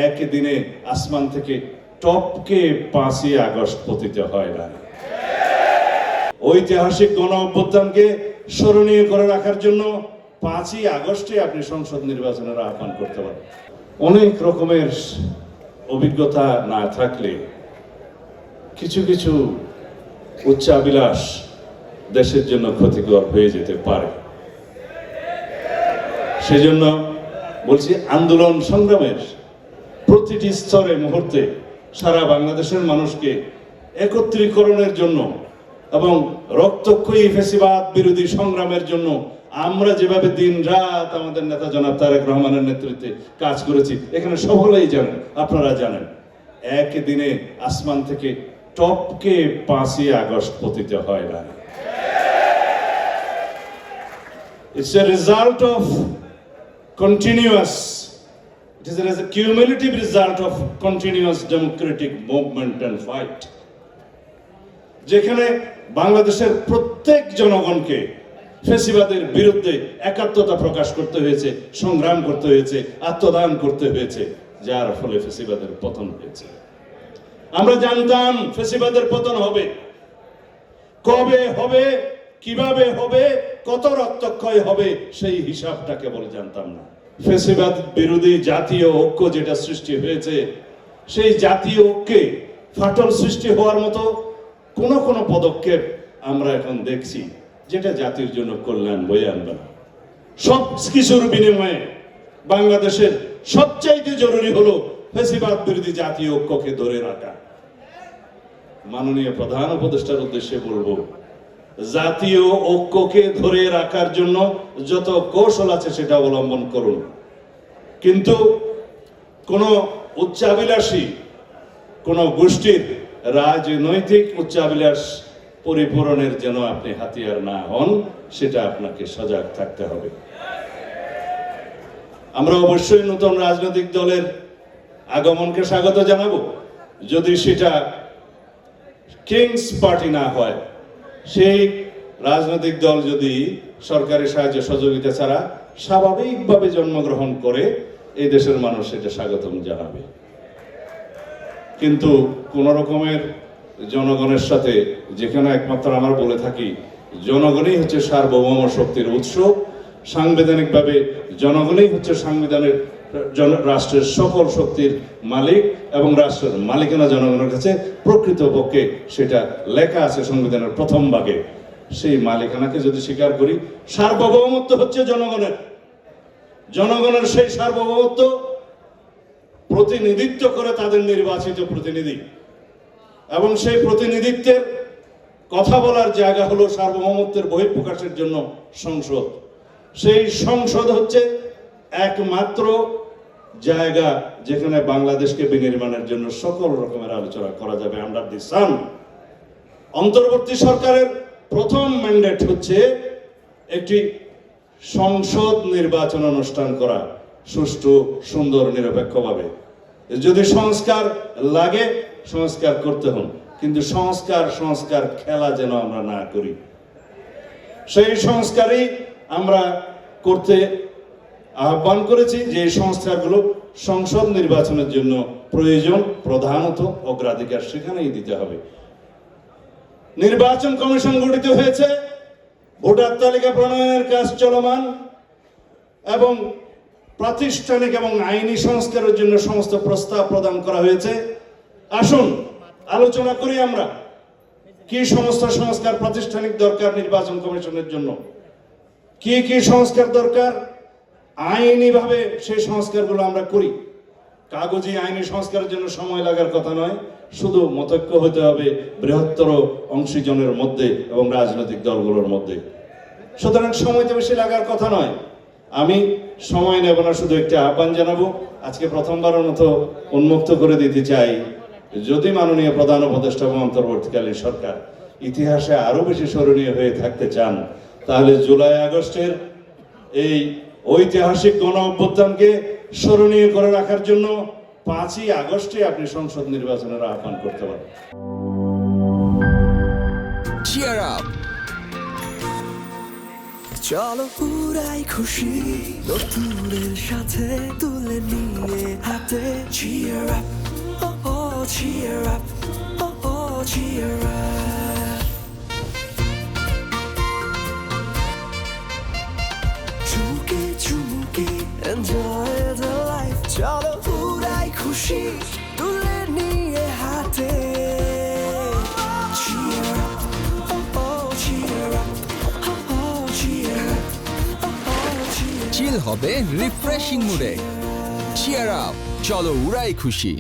একদিনে আসমান থেকে টপকে 5ই আগস্ট পতিত হয় না। ঐতিহাসিক গণ অভ্যুত্থানকে স্মরণীয় করে রাখার জন্য 5ই আগস্টে আপনি সংসদ নির্বাচনের আহ্বান করতে পারেন। অনেক রকমের অভিজ্ঞতা না থাকলে কিছু কিছু উচ্চাভিলাষ দেশের জন্য ক্ষতিকর হয়ে যেতে পারে। সেজন্য বলছি, আন্দোলন সংগ্রামের প্রতিটি স্তরে মুহূর্তে সারা বাংলাদেশের মানুষকে একত্রীকরণের জন্য এবং রক্তক্ষয়ী ফ্যাসিবাদ বিরোধী সংগ্রামের জন্য আমরা যেভাবে দিন রাত আমাদের নেতা জনাব তারেক রহমানের নেতৃত্বে কাজ করেছি, এখানে সকলেই জানেন, আপনারা জানেন, একদিনে আসমান থেকে টপকে 5ই আগস্ট পতিত হয় না। It's a result of it is a cumulative result of continuous democratic movement and fight. যেখানে বাংলাদেশের প্রত্যেক জনগণকে ফ্যাসিবাদের বিরুদ্ধে একাত্মতা প্রকাশ করতে হয়েছে, সংগ্রাম করতে হয়েছে, আত্মদান করতে হয়েছে, যার ফলে ফ্যাসিবাদের পতন হয়েছে। আমরা জানতাম ফ্যাসিবাদের পতন হবে, কবে হবে, কিভাবে হবে, কত রক্তক্ষয় হবে, সেই হিসাবটা কেবল জানতাম না। ফ্যাসিবাদ বিরোধী জাতীয় ঐক্য যেটা সৃষ্টি হয়েছে, সেই জাতীয় ঐক্যে ফাটল সৃষ্টি হওয়ার মতো কোন কোন পদক্ষেপ আমরা এখন দেখছি যেটা জাতির জন্য কল্যাণ বয়ে আনবে না। সব কিছুর বিনিময়ে বাংলাদেশের সবচাইতে জরুরি হলো ফ্যাসিবাদ বিরোধী জাতীয় ঐক্যকে ধরে রাখা। মাননীয় প্রধান উপদেষ্টার উদ্দেশ্যে বলবো, জাতীয় ঐক্যকে ধরে রাখার জন্য যত কৌশল আছে সেটা অবলম্বন করুন, কিন্তু কোন উচ্চাভিলাষী কোন গোষ্ঠীর রাজনৈতিক উচ্চাভিলাষ পরিপূরণের যেন আপনি হাতিয়ার না হন, সেটা আপনাকে সজাগ থাকতে হবে। আমরা অবশ্যই নতুন রাজনৈতিক দলের আগমনকে স্বাগত জানাবো, যদি সেটা কিংস পার্টি না হয়। সেই রাজনৈতিক দল যদি সরকারি সাহায্য সহযোগিতা ছাড়া স্বাভাবিকভাবে জন্মগ্রহণ করে, এই দেশের মানুষ সেটা স্বাগতম জানাবে। কিন্তু কোন রকমের জনগণের সাথে, যেখানে একমাত্র আমরা বলে থাকি জনগণই হচ্ছে সার্বভৌম শক্তির উৎস, সাংবিধানিকভাবে জনগণই হচ্ছে সাংবিধানের রাষ্ট্রের সকল শক্তির মালিক এবং রাষ্ট্রের মালিকানা জনগণের কাছে, প্রকৃতপক্ষে সেটা লেখা আছে সংবিধানের প্রথম ভাগে। সেই মালিকানাকে যদি স্বীকার করি, সার্বভৌমত্ব হচ্ছে জনগণের। জনগণের সেই সার্বভৌমত্ব প্রতিনিধিত্ব করে তাদের নির্বাচিত প্রতিনিধি, এবং সেই প্রতিনিধিত্বের কথা বলার জায়গা হলো সার্বভৌমত্বের বহিঃপ্রকাশের জন্য সংসদ। সেই সংসদ হচ্ছে একমাত্র জায়গা যেখানে বাংলাদেশকে বিনির্মাণের জন্য সকল রকমের আলোচনা করা যাবে আন্ডার দি সান। অন্তর্বর্তী সরকারের প্রথম ম্যান্ডেট হচ্ছে একটি সংসদ নির্বাচন অনুষ্ঠান করা, সুষ্ঠু, সুন্দর, নিরপেক্ষভাবে। যদি সংস্কার লাগে সংস্কার করতে হন, কিন্তু সংস্কার খেলা যেন আমরা না করি। সেই সংস্কারই আমরা করতে আহ্বান করেছি, যে সংস্কারগুলো সংসদ নির্বাচনের জন্য প্রয়োজন, প্রধানত অগ্রাধিকার সেখানেই দিতে হবে। নির্বাচন কমিশন গঠিত হয়েছে, ভোটার তালিকা প্রণয়নের কাজ চলমান এবং প্রাতিষ্ঠানিক এবং আইনি সংস্কারের জন্য সমস্ত প্রস্তাব প্রদান করা হয়েছে। আসুন আলোচনা করি আমরা কি সমস্ত সংস্কার প্রাতিষ্ঠানিক দরকার নির্বাচন কমিশনের জন্য, কি কি সংস্কার দরকার, আইনি ভাবে সেই সংস্কারগুলো আমরা করি। কাগজি আইনি সংস্কারের জন্য সময় লাগার কথা নয়, শুধু মতৈক্য হতে হবে বৃহত্তর অংশীজনের মধ্যে এবং রাজনৈতিক দলগুলোর মধ্যে। সুতরাং সময় তো বেশি লাগার কথা নয়। আমি সময় নেব না, শুধু একটি আহ্বান জানাবো। আজকে প্রথমবারের মতো উন্মুক্ত করে দিতে চাই, যদি মাননীয় প্রধান উপদেষ্টা এবং অন্তর্বর্তীকালীন সরকার ইতিহাসে আরো বেশি স্মরণীয় হয়ে থাকতে চান, তাহলে জুলাই আগস্টের এই ঐতিহাসিক গণ অভ্যুত্থানকে স্মরণীয় করে রাখার জন্য 5ই আগস্টে আপনি সংসদ নির্বাচনের আহ্বান করতে পারেন। Cheer up! চলো উড়াই খুশি নতুনের সাথে তুলে নিয়ে হাতে cheer up oh oh cheer up oh oh cheer up চুমুকে চুমুকে enjoy the life চলো উড়াই খুশি তুলে নিয়ে হাতে cheer up oh oh cheer up oh oh cheer up oh oh cheer up চিল হবে রিফ্রেশিং মুডে চিয়ার আপ চলো উড়াই খুশি।